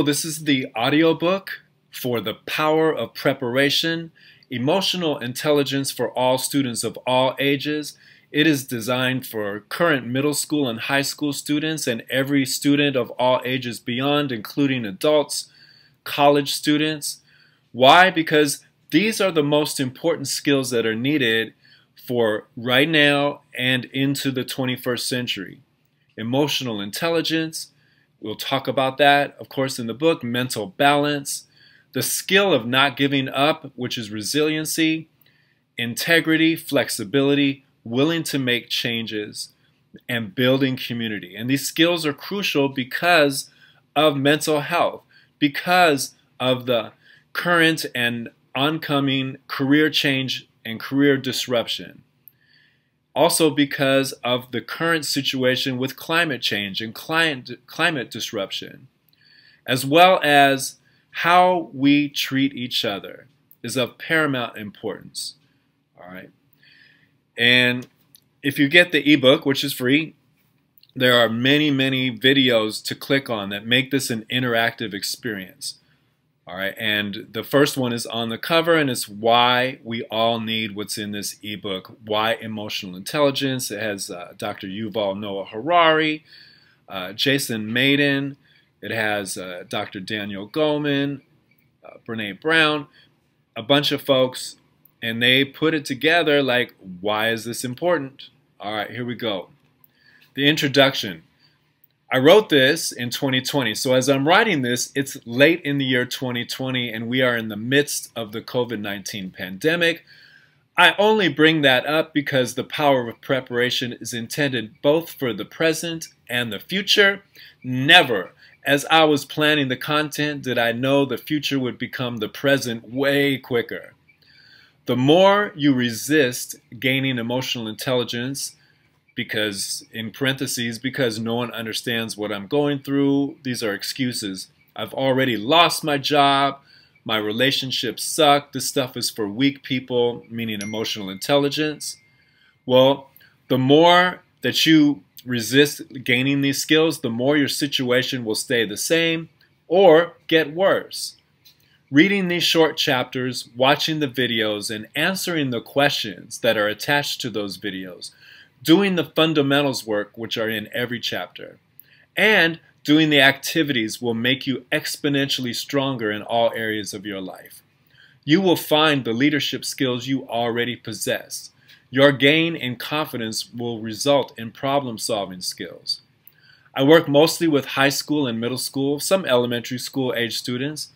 This is the audiobook for the power of preparation, emotional intelligence for all students of all ages. It is designed for current middle school and high school students and every student of all ages beyond, including adults, college students. Why? Because these are the most important skills that are needed for right now and into the 21st century. Emotional intelligence, we'll talk about that, of course, in the book. Mental balance, the skill of not giving up, which is resiliency, integrity, flexibility, willing to make changes, and building community. And these skills are crucial because of mental health, because of the current and oncoming career change and career disruption. Also because of the current situation with climate change and climate disruption, as well as how we treat each other is of paramount importance. All right. And if you get the ebook, which is free, there are many videos to click on that make this an interactive experience. All right, and the first one is on the cover, and it's why we all need what's in this ebook, Why Emotional Intelligence. It has Dr. Yuval Noah Harari, Jason Maiden. It has Dr. Daniel Goleman, Brene Brown, a bunch of folks, and they put it together like, why is this important? All right, here we go. The introduction. I wrote this in 2020, so as I'm writing this, it's late in the year 2020 and we are in the midst of the COVID-19 pandemic. I only bring that up because the power of preparation is intended both for the present and the future. Never, as I was planning the content, did I know the future would become the present way quicker. The more you resist gaining emotional intelligence, because, in parentheses, because no one understands what I'm going through, these are excuses. I've already lost my job, my relationships suck, this stuff is for weak people, meaning emotional intelligence. Well, the more that you resist gaining these skills, the more your situation will stay the same or get worse. Reading these short chapters, watching the videos, and answering the questions that are attached to those videos, doing the fundamentals work, which are in every chapter, and doing the activities will make you exponentially stronger in all areas of your life. You will find the leadership skills you already possess. Your gain in confidence will result in problem-solving skills. I work mostly with high school and middle school, some elementary school age students.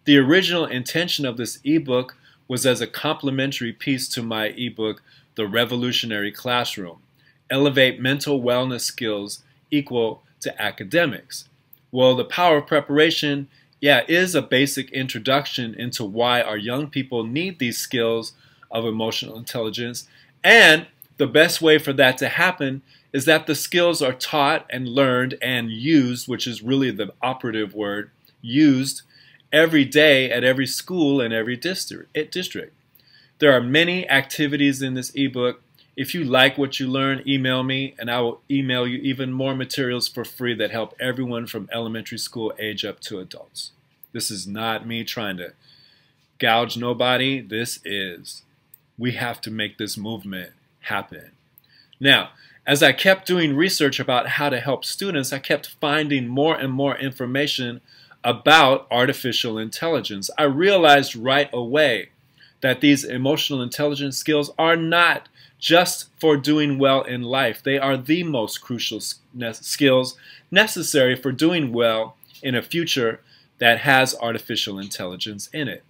The original intention of this ebook was as a complementary piece to my ebook, The Revolutionary Classroom. Elevate mental wellness skills equal to academics. Well, the power of preparation, is a basic introduction into why our young people need these skills of emotional intelligence. And the best way for that to happen is that the skills are taught and learned and used, which is really the operative word, used every day at every school and every district. There are many activities in this ebook. If you like what you learn, email me and I will email you even more materials for free that help everyone from elementary school age up to adults. This is not me trying to gouge nobody. This is, we have to make this movement happen. Now, as I kept doing research about how to help students, I kept finding more and more information about artificial intelligence. I realized right away that these emotional intelligence skills are not just for doing well in life. They are the most crucial skills necessary for doing well in a future that has artificial intelligence in it.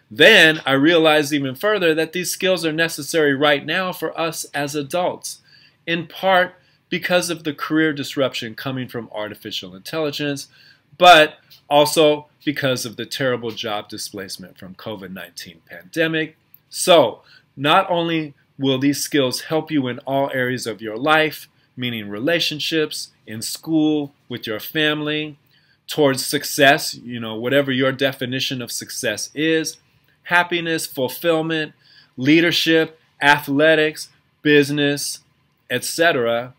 Then I realized even further that these skills are necessary right now for us as adults, in part because of the career disruption coming from artificial intelligence, but also because of the terrible job displacement from COVID-19 pandemic. So, not only will these skills help you in all areas of your life, meaning relationships, in school, with your family, towards success, whatever your definition of success is, happiness, fulfillment, leadership, athletics, business, etc.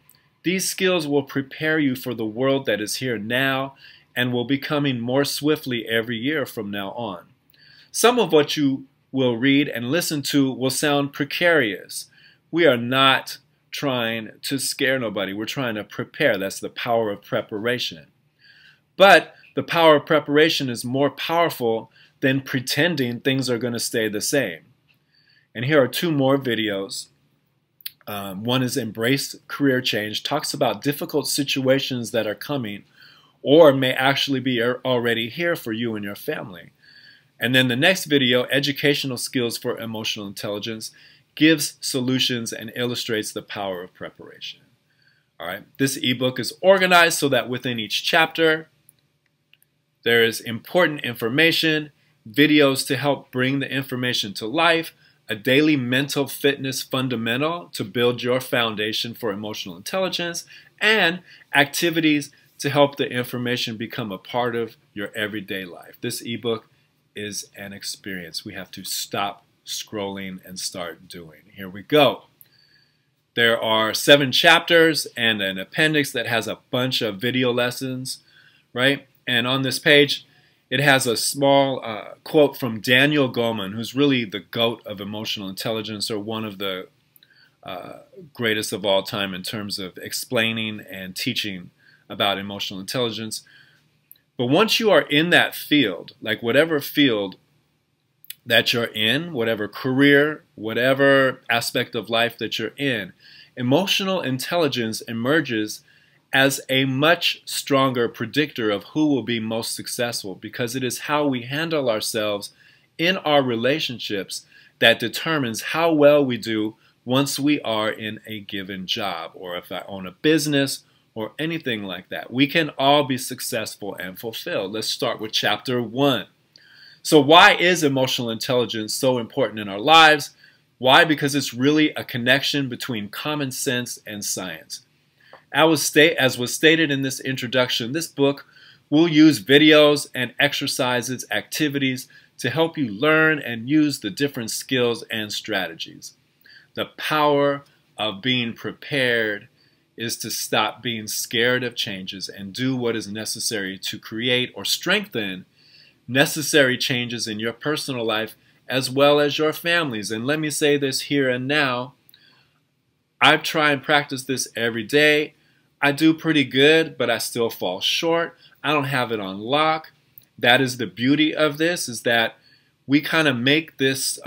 These skills will prepare you for the world that is here now and will be coming more swiftly every year from now on. Some of what you will read and listen to will sound precarious. We are not trying to scare nobody. We're trying to prepare. That's the power of preparation. But the power of preparation is more powerful than pretending things are going to stay the same. And here are two more videos. One is Embrace Career Change, talks about difficult situations that are coming or may actually be already here for you and your family. And then the next video, Educational Skills for Emotional Intelligence, gives solutions and illustrates the power of preparation. All right, this ebook is organized so that within each chapter there is important information, videos to help bring the information to life, a daily mental fitness fundamental to build your foundation for emotional intelligence, and activities to help the information become a part of your everyday life. This ebook is an experience. We have to stop scrolling and start doing. Here we go. There are 7 chapters and an appendix that has a bunch of video lessons, right? And on this page, it has a small quote from Daniel Goleman, who's really the GOAT of emotional intelligence, or one of the greatest of all time in terms of explaining and teaching about emotional intelligence. But once you are in that field, like whatever field that you're in, whatever career, whatever aspect of life that you're in, emotional intelligence emerges as a much stronger predictor of who will be most successful, because it is how we handle ourselves in our relationships that determines how well we do once we are in a given job, or if I own a business or anything like that. We can all be successful and fulfilled. Let's start with chapter 1. So why is emotional intelligence so important in our lives? Why? Because it's really a connection between common sense and science. As was stated in this introduction, this book will use videos and exercises, activities to help you learn and use the different skills and strategies. The power of being prepared is to stop being scared of changes and do what is necessary to create or strengthen necessary changes in your personal life as well as your families. And let me say this here and now. I try and practice this every day. I do pretty good, but I still fall short. I don't have it on lock. That is the beauty of this, is that we kind of make this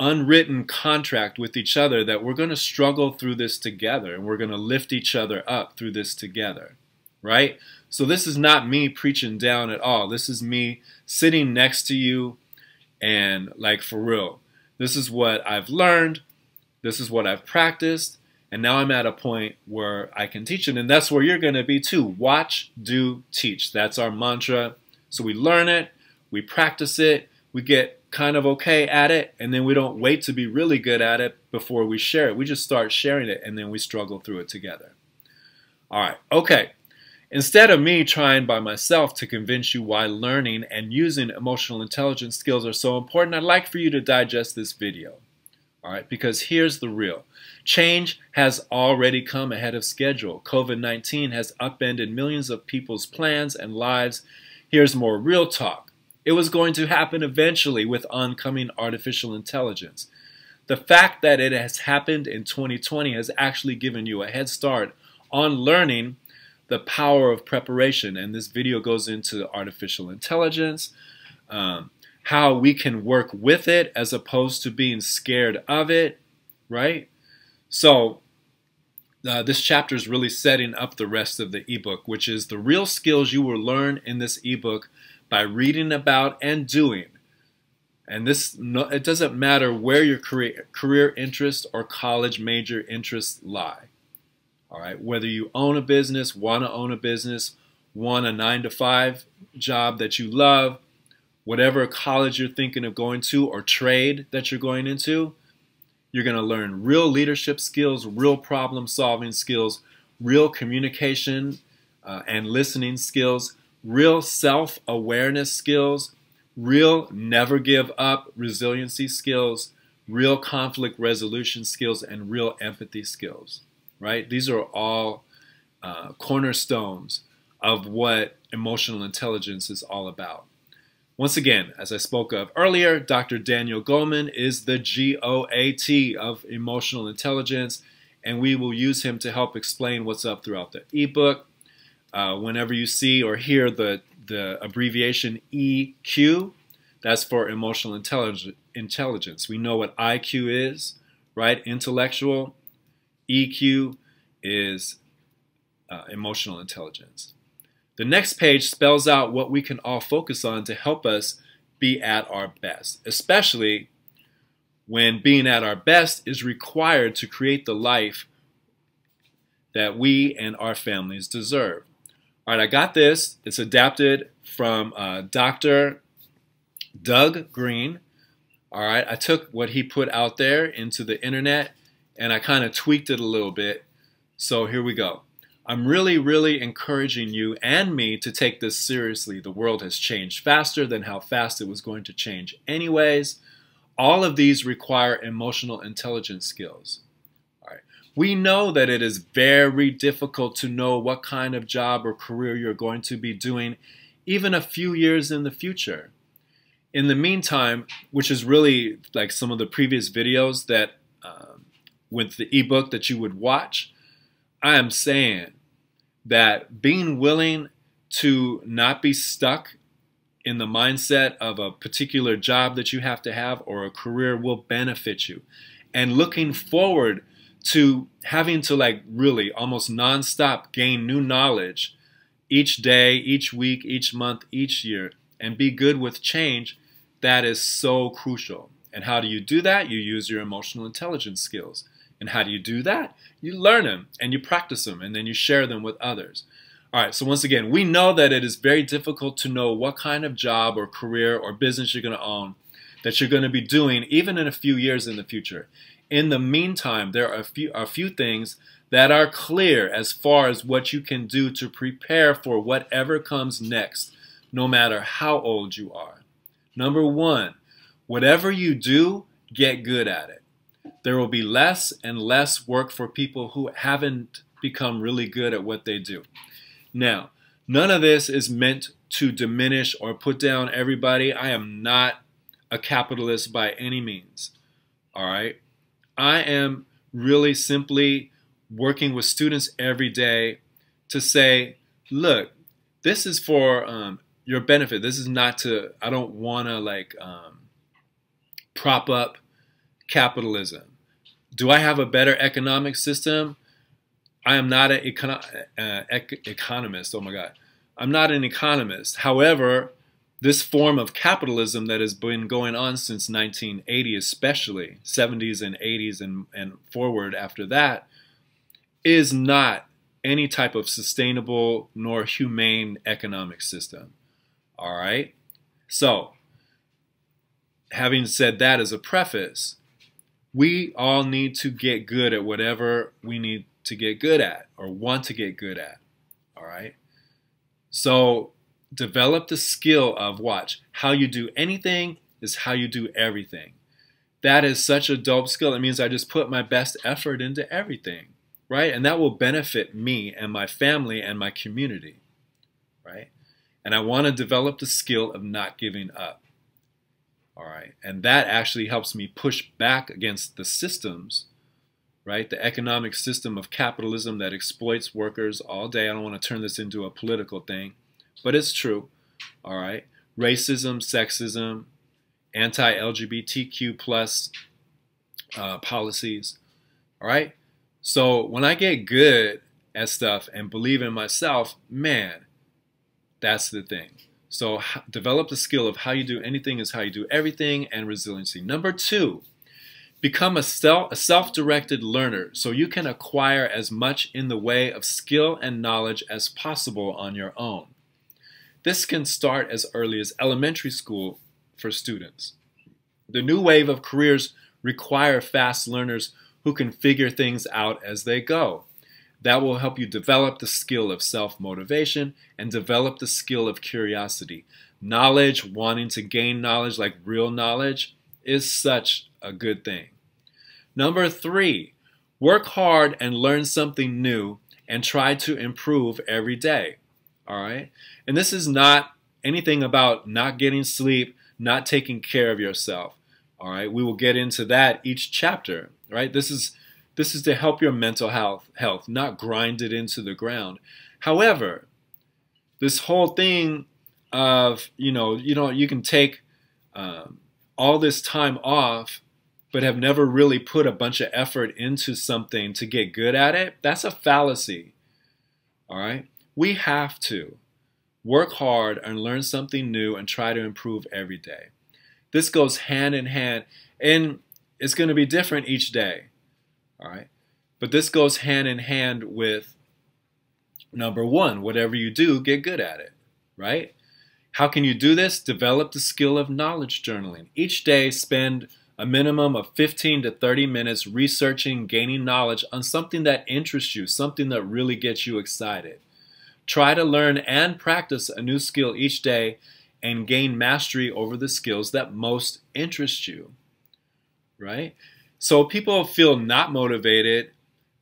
unwritten contract with each other that we're going to struggle through this together, and we're going to lift each other up through this together, right? So this is not me preaching down at all. This is me sitting next to you and, like, for real, this is what I've learned. This is what I've practiced. And now I'm at a point where I can teach it. And that's where you're going to be too. Watch, do, teach. That's our mantra. So we learn it, we practice it, we get kind of okay at it, and then we don't wait to be really good at it before we share it. We just start sharing it, and then we struggle through it together. All right, okay. Instead of me trying by myself to convince you why learning and using emotional intelligence skills are so important, I'd like for you to digest this video. All right, because here's the real. Change has already come ahead of schedule. COVID-19 has upended millions of people's plans and lives. Here's more real talk. It was going to happen eventually with oncoming artificial intelligence. The fact that it has happened in 2020 has actually given you a head start on learning the power of preparation. And this video goes into artificial intelligence, how we can work with it as opposed to being scared of it, right? So this chapter is really setting up the rest of the ebook, which is the real skills you will learn in this ebook by reading about and doing. And this, it doesn't matter where your career interest or college major interests lie. All right, whether you own a business, want to own a business, want a 9-to-5 job that you love, whatever college you're thinking of going to or trade that you're going into, you're going to learn real leadership skills, real problem solving skills, real communication and listening skills, real self-awareness skills, real never give up resiliency skills, real conflict resolution skills, and real empathy skills, right? These are all cornerstones of what emotional intelligence is all about. Once again, as I spoke of earlier, Dr. Daniel Goleman is the GOAT of emotional intelligence, and we will use him to help explain what's up throughout the ebook. Whenever you see or hear the abbreviation EQ, that's for emotional intelligence. We know what IQ is, right? Intellectual. EQ is emotional intelligence. The next page spells out what we can all focus on to help us be at our best, especially when being at our best is required to create the life that we and our families deserve. All right, I got this. It's adapted from Dr. Doug Green. All right, I took what he put out there into the internet and I kind of tweaked it a little bit. So here we go. I'm really encouraging you and me to take this seriously. The world has changed faster than how fast it was going to change anyways. All of these require emotional intelligence skills. All right. We know that it is very difficult to know what kind of job or career you're going to be doing even a few years in the future. In the meantime, which is really like some of the previous videos that with the ebook that you would watch, I am saying that being willing to not be stuck in the mindset of a particular job that you have to have or a career will benefit you. And looking forward to having to like really almost nonstop gain new knowledge each day, each week, each month, each year, and be good with change, that is so crucial. And how do you do that? You use your emotional intelligence skills. And how do you do that? You learn them and you practice them and then you share them with others. All right, so once again, we know that it is very difficult to know what kind of job or career or business you're going to own, that you're going to be doing even in a few years in the future. In the meantime, there are a few things that are clear as far as what you can do to prepare for whatever comes next, no matter how old you are. Number one, whatever you do, get good at it. There will be less and less work for people who haven't become really good at what they do. Now, none of this is meant to diminish or put down everybody. I am not a capitalist by any means. All right? I am really simply working with students every day to say, look, this is for your benefit. This is not to, I don't want to like prop up capitalism. Do I have a better economic system? I am not an economist. Oh my God. I'm not an economist. However, this form of capitalism that has been going on since 1980, especially 70s and 80s and forward after that, is not any type of sustainable nor humane economic system. All right? So, having said that as a preface, we all need to get good at whatever we need to get good at or want to get good at. All right? So develop the skill of, watch, how you do anything is how you do everything. That is such a dope skill. It means I just put my best effort into everything, right? And that will benefit me and my family and my community, right? And I want to develop the skill of not giving up. All right, and that actually helps me push back against the systems, right? The economic system of capitalism that exploits workers all day. I don't want to turn this into a political thing, but it's true. All right, racism, sexism, anti-LGBTQ plus policies. All right, so when I get good at stuff and believe in myself, man, that's the thing. So develop the skill of how you do anything is how you do everything, and resiliency. Number two, become a self-directed learner so you can acquire as much in the way of skill and knowledge as possible on your own. This can start as early as elementary school for students. The new wave of careers require fast learners who can figure things out as they go. That will help you develop the skill of self-motivation and develop the skill of curiosity. Knowledge, wanting to gain knowledge like real knowledge, is such a good thing. Number three, work hard and learn something new and try to improve every day. All right. And this is not anything about not getting sleep, not taking care of yourself. All right. We will get into that each chapter. Right. This is to help your mental health, not grind it into the ground. However, this whole thing of you can take all this time off, but have never really put a bunch of effort into something to get good at it. That's a fallacy. All right. We have to work hard and learn something new and try to improve every day. This goes hand in hand, and it's going to be different each day. All right. But this goes hand in hand with number one, whatever you do, get good at it. Right? How can you do this? Develop the skill of knowledge journaling. Each day, spend a minimum of 15 to 30 minutes researching, gaining knowledge on something that interests you, something that really gets you excited. Try to learn and practice a new skill each day and gain mastery over the skills that most interest you. Right? So people feel not motivated.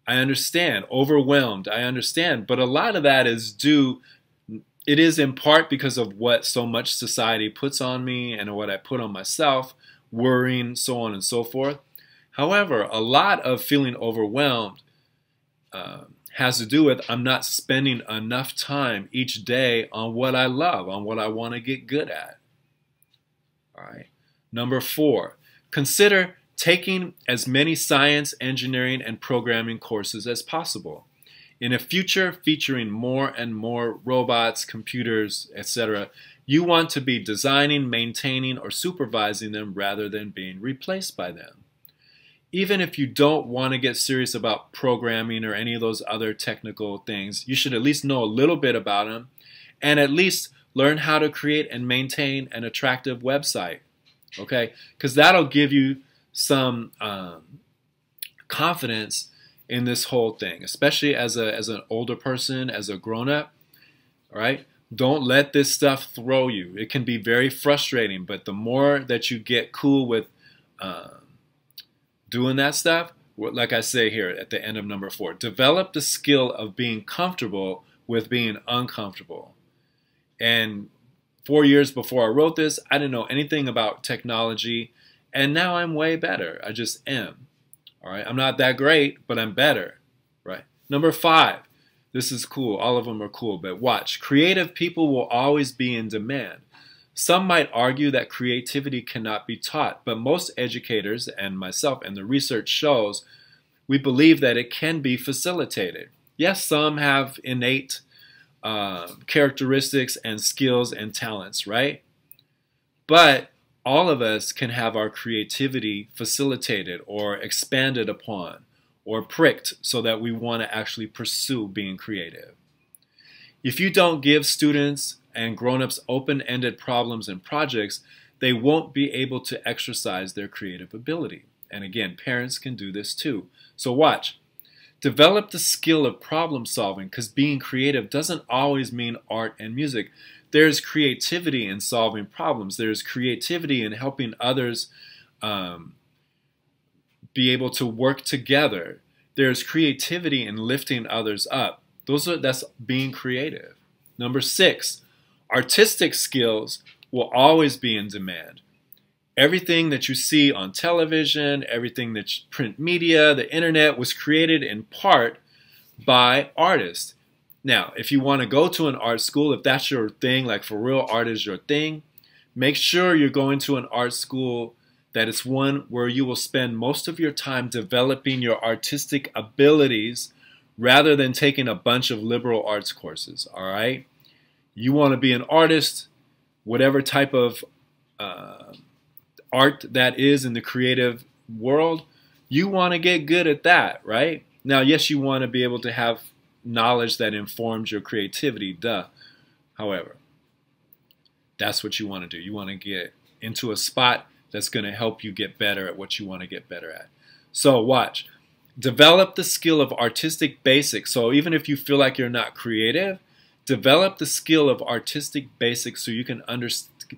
I understand. Overwhelmed. I understand. But a lot of that is it is in part because of what so much society puts on me and what I put on myself, worrying, so on and so forth. However, a lot of feeling overwhelmed has to do with I'm not spending enough time each day on what I love, on what I want to get good at. All right. Number 4, consider taking as many science, engineering, and programming courses as possible. In a future featuring more and more robots, computers, etc., you want to be designing, maintaining, or supervising them rather than being replaced by them. Even if you don't want to get serious about programming or any of those other technical things, you should at least know a little bit about them and at least learn how to create and maintain an attractive website. Okay? Because that'll give you some confidence in this whole thing, especially as an older person, as a grown-up. All right? Don't let this stuff throw you. It can be very frustrating, but the more that you get cool with doing that stuff, like I say here at the end of number 4, develop the skill of being comfortable with being uncomfortable. And 4 years before I wrote this, I didn't know anything about technology, and now I'm way better. I just am. All right, I'm not that great, but I'm better. Right. Number 5, this is cool. All of them are cool, but watch. Creative people will always be in demand. Some might argue that creativity cannot be taught, but most educators, and myself, and the research shows, we believe that it can be facilitated. Yes, some have innate characteristics and skills and talents, right? But all of us can have our creativity facilitated or expanded upon or pricked so that we want to actually pursue being creative. If you don't give students and grown-ups open-ended problems and projects, they won't be able to exercise their creative ability. And again, parents can do this too. So watch. Develop the skill of problem solving, because being creative doesn't always mean art and music. There's creativity in solving problems. There's creativity in helping others be able to work together. There's creativity in lifting others up. That's being creative. Number 6, artistic skills will always be in demand. Everything that you see on television, everything that's print media, the internet was created in part by artists. Now, if you want to go to an art school, if that's your thing, like for real art is your thing, make sure you're going to an art school that is one where you will spend most of your time developing your artistic abilities rather than taking a bunch of liberal arts courses, all right? You want to be an artist, whatever type of art that is in the creative world, you want to get good at that, right? Now, yes, you want to be able to have knowledge that informs your creativity, duh. However, that's what you want to do. You want to get into a spot that's going to help you get better at what you want to get better at. So watch. Develop the skill of artistic basics. So even if you feel like you're not creative, develop the skill of artistic basics so you can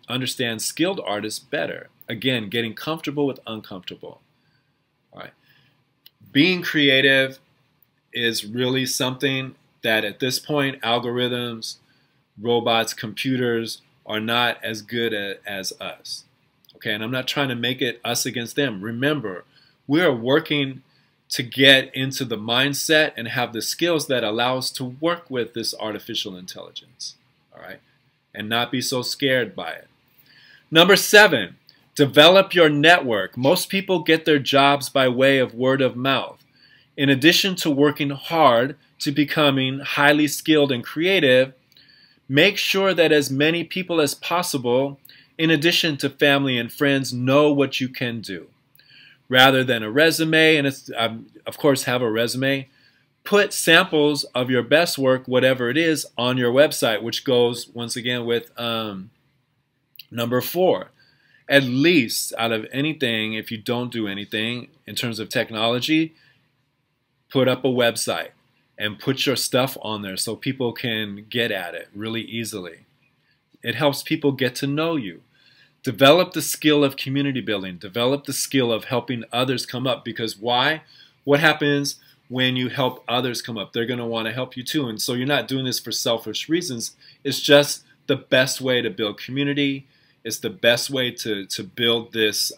understand skilled artists better. Again, getting comfortable with uncomfortable. All right. Being creative is really something that at this point, algorithms, robots, computers are not as good as us. Okay, and I'm not trying to make it us against them. Remember, we are working to get into the mindset and have the skills that allow us to work with this artificial intelligence. All right, and not be so scared by it. Number 7, develop your network. Most people get their jobs by way of word of mouth. In addition to working hard to becoming highly skilled and creative, make sure that as many people as possible, in addition to family and friends, know what you can do. Rather than a resume, and it's, of course, have a resume, put samples of your best work, whatever it is, on your website, which goes, once again, with number 4. At least out of anything, if you don't do anything in terms of technology, put up a website and put your stuff on there so people can get at it really easily. It helps people get to know you. Develop the skill of community building. Develop the skill of helping others come up. Because why? What happens when you help others come up? They're going to want to help you too. And so you're not doing this for selfish reasons. It's just the best way to build community. It's the best way to build this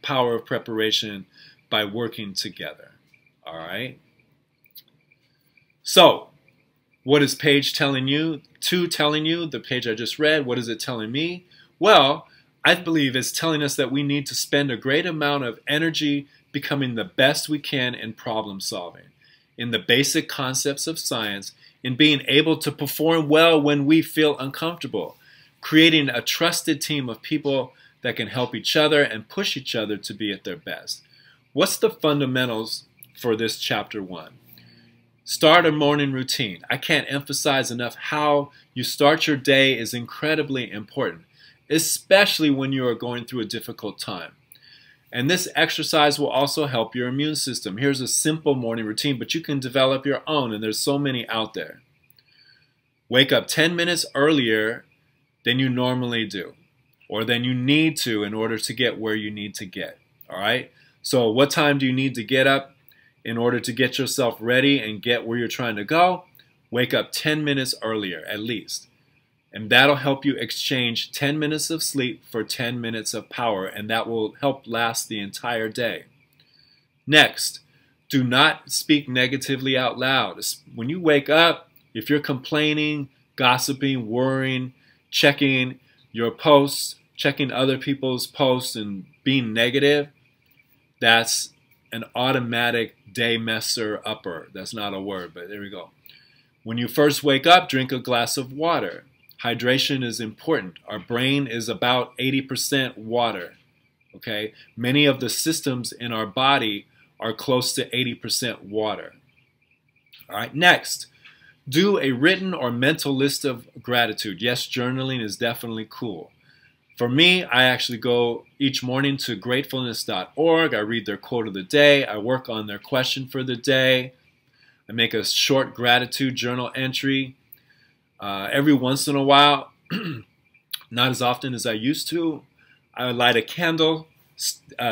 power of preparation by working together. All right? So, what is page telling you? 2 telling you, the page I just read, what is it telling me? Well, I believe it's telling us that we need to spend a great amount of energy becoming the best we can in problem solving, in the basic concepts of science, in being able to perform well when we feel uncomfortable, creating a trusted team of people that can help each other and push each other to be at their best. What's the fundamentals for this chapter 1? Start a morning routine. I can't emphasize enough how you start your day is incredibly important, especially when you are going through a difficult time. And this exercise will also help your immune system. Here's a simple morning routine, but you can develop your own, and there's so many out there. Wake up 10 minutes earlier than you normally do, or than you need to in order to get where you need to get. All right? So what time do you need to get up in order to get yourself ready and get where you're trying to go? Wake up 10 minutes earlier at least. And that'll help you exchange 10 minutes of sleep for 10 minutes of power, and that will help last the entire day. Next, do not speak negatively out loud. When you wake up, if you're complaining, gossiping, worrying, checking your posts, checking other people's posts, and being negative, that's an automatic day messer upper. That's not a word, but there we go. When you first wake up, drink a glass of water. Hydration is important. Our brain is about 80% water. Okay? Many of the systems in our body are close to 80% water. All right, next, do a written or mental list of gratitude. Yes, journaling is definitely cool. For me, I actually go each morning to gratefulness.org. I read their quote of the day. I work on their question for the day. I make a short gratitude journal entry. Every once in a while, not as often as I used to, I light a candle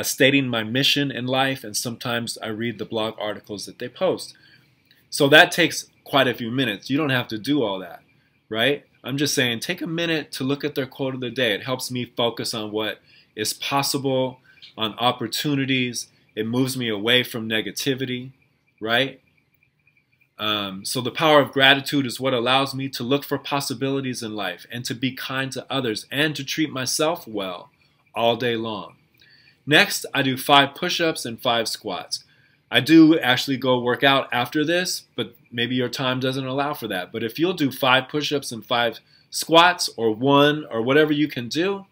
stating my mission in life, and sometimes I read the blog articles that they post. So that takes quite a few minutes. You don't have to do all that, right? I'm just saying, take a minute to look at their quote of the day. It helps me focus on what is possible, on opportunities. It moves me away from negativity, right? So the power of gratitude is what allows me to look for possibilities in life and to be kind to others and to treat myself well all day long. Next, I do 5 push-ups and 5 squats. I do actually go work out after this, but maybe your time doesn't allow for that. But if you'll do 5 push-ups and 5 squats, or 1, or whatever you can do,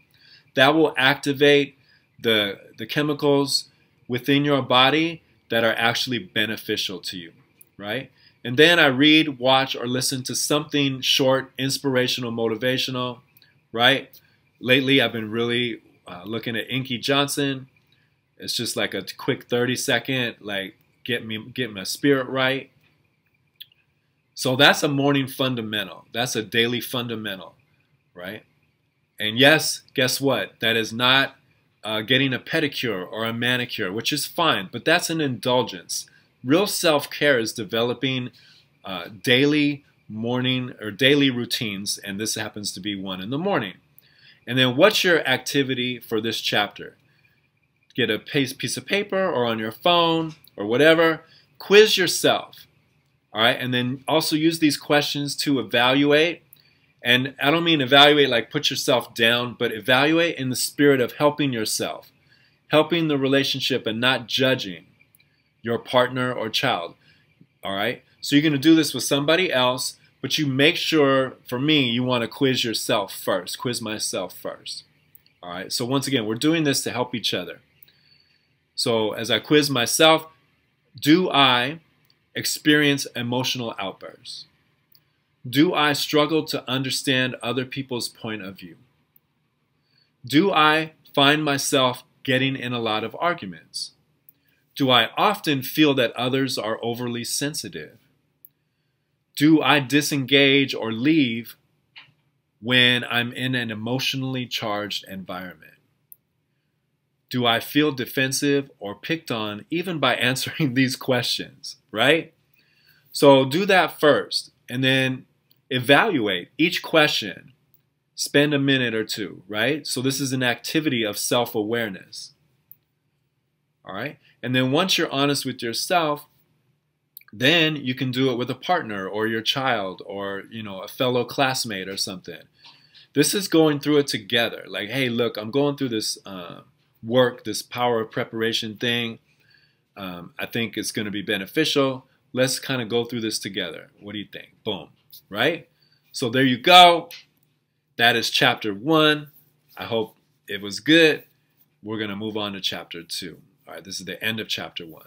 that will activate the chemicals within your body that are actually beneficial to you, right? And then I read, watch, or listen to something short, inspirational, motivational, right? Lately, I've been really looking at Inky Johnson. It's just like a quick 30-second, like get my spirit right. So that's a morning fundamental. That's a daily fundamental, right? And yes, guess what? That is not getting a pedicure or a manicure, which is fine, but that's an indulgence. Real self-care is developing daily morning or daily routines, and this happens to be one in the morning. And then what's your activity for this chapter? Get a piece of paper or on your phone or whatever, quiz yourself. All right, and then also use these questions to evaluate. And I don't mean evaluate like put yourself down, but evaluate in the spirit of helping yourself, helping the relationship and not judging your partner or child. All right, so you're going to do this with somebody else, but you make sure, for me, you want to quiz yourself first, quiz myself first. All right, so once again, we're doing this to help each other. So as I quiz myself, do I experience emotional outbursts? Do I struggle to understand other people's point of view? Do I find myself getting in a lot of arguments? Do I often feel that others are overly sensitive? Do I disengage or leave when I'm in an emotionally charged environment? Do I feel defensive or picked on even by answering these questions, right? So do that first and then evaluate each question. Spend a minute or two, right? So this is an activity of self-awareness, all right? And then once you're honest with yourself, then you can do it with a partner or your child or, a fellow classmate or something. This is going through it together. Like, hey, look, I'm going through this work, this power of preparation thing. I think it's going to be beneficial. Let's kind of go through this together. What do you think? Boom, right? So there you go. That is chapter 1. I hope it was good. We're going to move on to chapter 2. All right, this is the end of chapter 1.